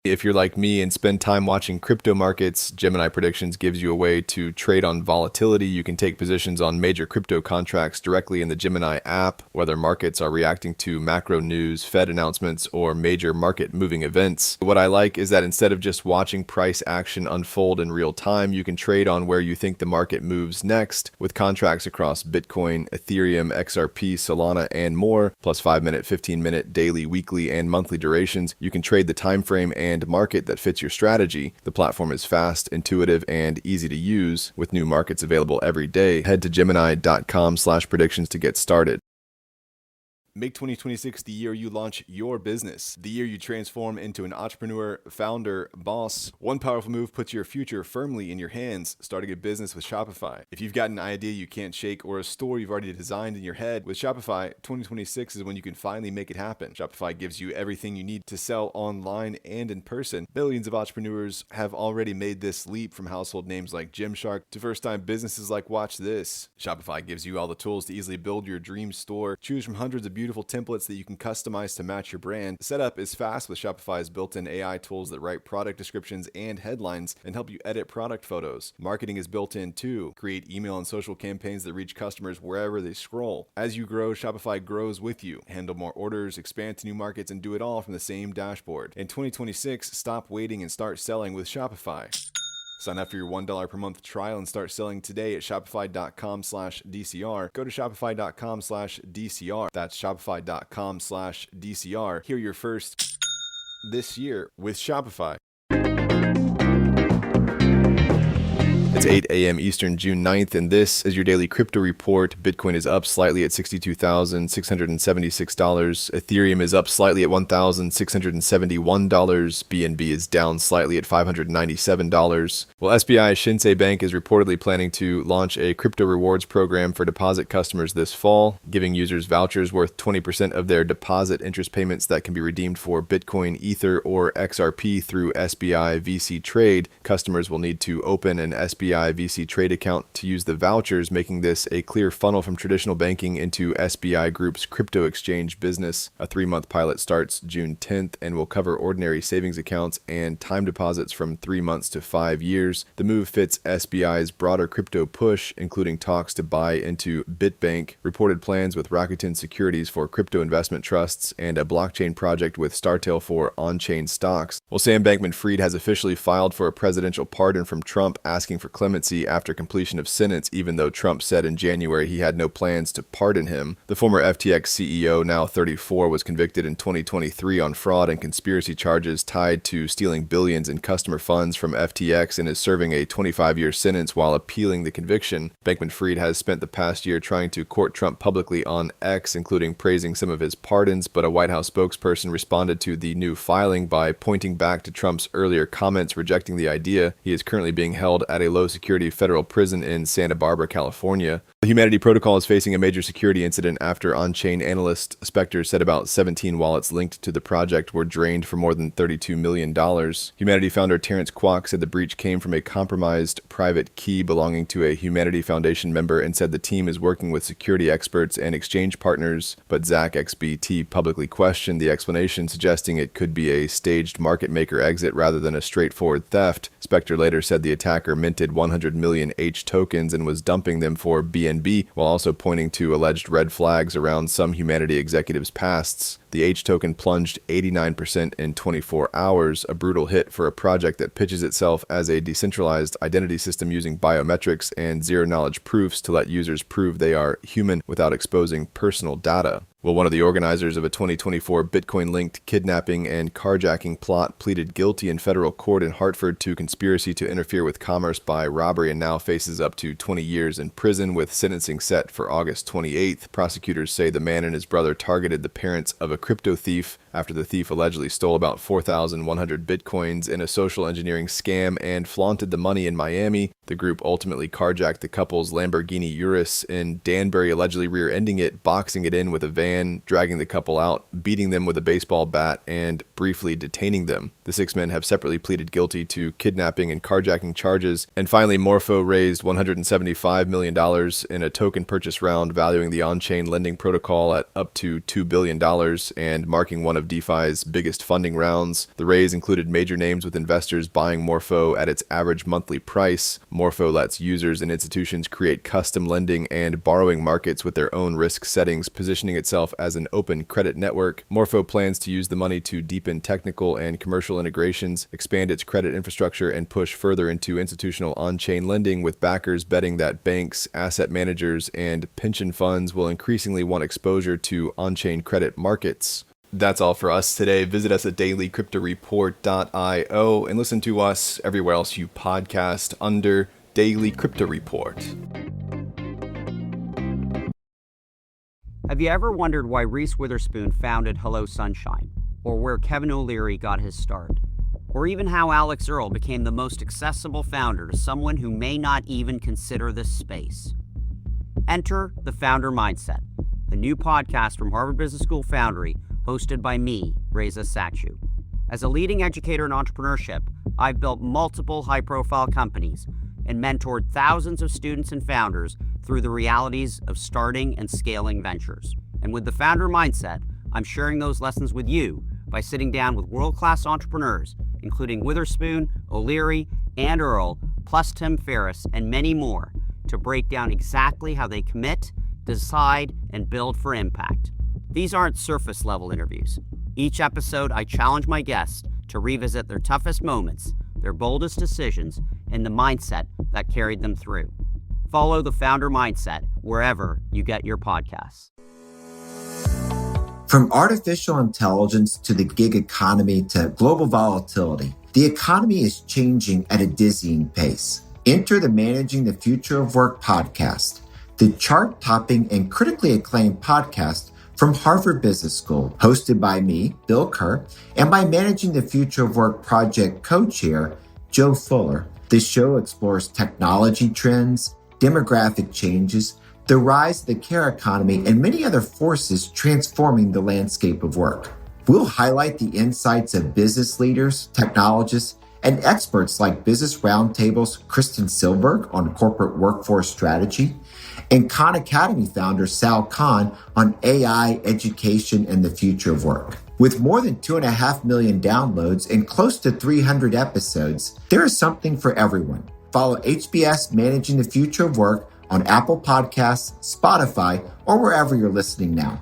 If you're like me and spend time watching crypto markets, Gemini Predictions gives you a way to trade on volatility. You can take positions on major crypto contracts directly in the Gemini app, whether markets are reacting to macro news, Fed announcements, or major market moving events. What I like is that instead of just watching price action unfold in real time, you can trade on where you think the market moves next with contracts across Bitcoin, Ethereum, XRP, Solana, and more, plus 5-minute, 15-minute, daily, weekly, and monthly durations. You can trade the time frame and market that fits your strategy. The platform is fast, intuitive, and easy to use. With new markets available every day, head to gemini.com/predictions to get started. Make 2026 the year you launch your business, the year you transform into an entrepreneur, founder, boss. One powerful move puts your future firmly in your hands, starting a business with Shopify. If you've got an idea you can't shake or a store you've already designed in your head, with Shopify, 2026 is when you can finally make it happen. Shopify gives you everything you need to sell online and in person. Billions of entrepreneurs have already made this leap, from household names like Gymshark to first-time businesses like Watch This. Shopify gives you all the tools to easily build your dream store. Choose from hundreds of beautiful templates that you can customize to match your brand. The setup is fast with Shopify's built-in AI tools that write product descriptions and headlines and help you edit product photos. Marketing is built in too. Create email and social campaigns that reach customers wherever they scroll. As you grow, Shopify grows with you. Handle more orders, expand to new markets, and do it all from the same dashboard. In 2026, stop waiting and start selling with Shopify. Sign up for your $1 per month trial and start selling today at shopify.com/DCR. Go to shopify.com/DCR. That's shopify.com/DCR. Hear your first this year with Shopify. It's 8 a.m. Eastern, June 9th, and this is your daily crypto report. Bitcoin is up slightly at $62,676. Ethereum is up slightly at $1,671. BNB is down slightly at $597. Well, SBI Shinsei Bank is reportedly planning to launch a crypto rewards program for deposit customers this fall, giving users vouchers worth 20% of their deposit interest payments that can be redeemed for Bitcoin, Ether, or XRP through SBI VC Trade. Customers will need to open an SBI VC Trade account to use the vouchers, making this a clear funnel from traditional banking into SBI Group's crypto exchange business. A 3-month pilot starts June 10th and will cover ordinary savings accounts and time deposits from 3 months to 5 years. The move fits SBI's broader crypto push, including talks to buy into BitBank, reported plans with Rakuten Securities for crypto investment trusts, and a blockchain project with Startail for on-chain stocks. Well, Sam Bankman-Fried has officially filed for a presidential pardon from Trump, asking for clemency after completion of sentence, even though Trump said in January he had no plans to pardon him. The former FTX CEO, now 34, was convicted in 2023 on fraud and conspiracy charges tied to stealing billions in customer funds from FTX and is serving a 25-year sentence while appealing the conviction. Bankman-Fried has spent the past year trying to court Trump publicly on X, including praising some of his pardons, but a White House spokesperson responded to the new filing by pointing back to Trump's earlier comments rejecting the idea. He is currently being held at a low-security federal prison in Santa Barbara, California. The Humanity Protocol is facing a major security incident after on-chain analyst Spectre said about 17 wallets linked to the project were drained for more than $32 million. Humanity founder Terrence Kwok said the breach came from a compromised private key belonging to a Humanity Foundation member and said the team is working with security experts and exchange partners, but Zach XBT publicly questioned the explanation, suggesting it could be a staged market maker exit rather than a straightforward theft. Spectre later said the attacker minted 100 million H tokens and was dumping them for BNB, while also pointing to alleged red flags around some Humanity executives' pasts. The H token plunged 89% in 24 hours, a brutal hit for a project that pitches itself as a decentralized identity system using biometrics and zero-knowledge proofs to let users prove they are human without exposing personal data. Well, one of the organizers of a 2024 Bitcoin-linked kidnapping and carjacking plot pleaded guilty in federal court in Hartford to conspiracy to interfere with commerce by robbery and now faces up to 20 years in prison, with sentencing set for August 28th. Prosecutors say the man and his brother targeted the parents of a crypto thief after the thief allegedly stole about 4,100 Bitcoins in a social engineering scam and flaunted the money in Miami. The group ultimately carjacked the couple's Lamborghini Urus in Danbury, allegedly rear-ending it, boxing it in with a van, dragging the couple out, beating them with a baseball bat, and briefly detaining them. The 6 men have separately pleaded guilty to kidnapping and carjacking charges. And finally, Morpho raised $175 million in a token purchase round, valuing the on-chain lending protocol at up to $2 billion and marking one of DeFi's biggest funding rounds. The raise included major names with investors buying Morpho at its average monthly price. Morpho lets users and institutions create custom lending and borrowing markets with their own risk settings, positioning itself as an open credit network. Morpho plans to use the money to deepen technical and commercial integrations, expand its credit infrastructure, and push further into institutional on-chain lending, with backers betting that banks, asset managers, and pension funds will increasingly want exposure to on-chain credit markets. That's all for us today. Visit us at dailycryptoreport.io and listen to us everywhere else you podcast under Daily Crypto Report. Have you ever wondered why Reese Witherspoon founded Hello Sunshine? Or where Kevin O'Leary got his start? Or even how Alex Earle became the most accessible founder to someone who may not even consider this space? Enter The Founder Mindset, the new podcast from Harvard Business School Foundry, hosted by me, Reza Satchu. As a leading educator in entrepreneurship, I've built multiple high-profile companies and mentored thousands of students and founders through the realities of starting and scaling ventures. And with The Founder Mindset, I'm sharing those lessons with you by sitting down with world-class entrepreneurs, including Witherspoon, O'Leary, and Earle, plus Tim Ferriss, and many more, to break down exactly how they commit, decide, and build for impact. These aren't surface-level interviews. Each episode, I challenge my guests to revisit their toughest moments, their boldest decisions, and the mindset that carried them through. Follow The Founder Mindset wherever you get your podcasts. From artificial intelligence to the gig economy to global volatility, the economy is changing at a dizzying pace. Enter the Managing the Future of Work podcast, the chart-topping and critically acclaimed podcast from Harvard Business School, hosted by me, Bill Kerr, and by Managing the Future of Work project co-chair, Joe Fuller. This show explores technology trends, demographic changes, the rise of the care economy, and many other forces transforming the landscape of work. We'll highlight the insights of business leaders, technologists, and experts like Business Roundtable's Kristen Silberg on corporate workforce strategy, and Khan Academy founder Sal Khan on AI, education, and the future of work. With more than 2.5 million downloads and close to 300 episodes, there is something for everyone. Follow HBS Managing the Future of Work on Apple Podcasts, Spotify, or wherever you're listening now.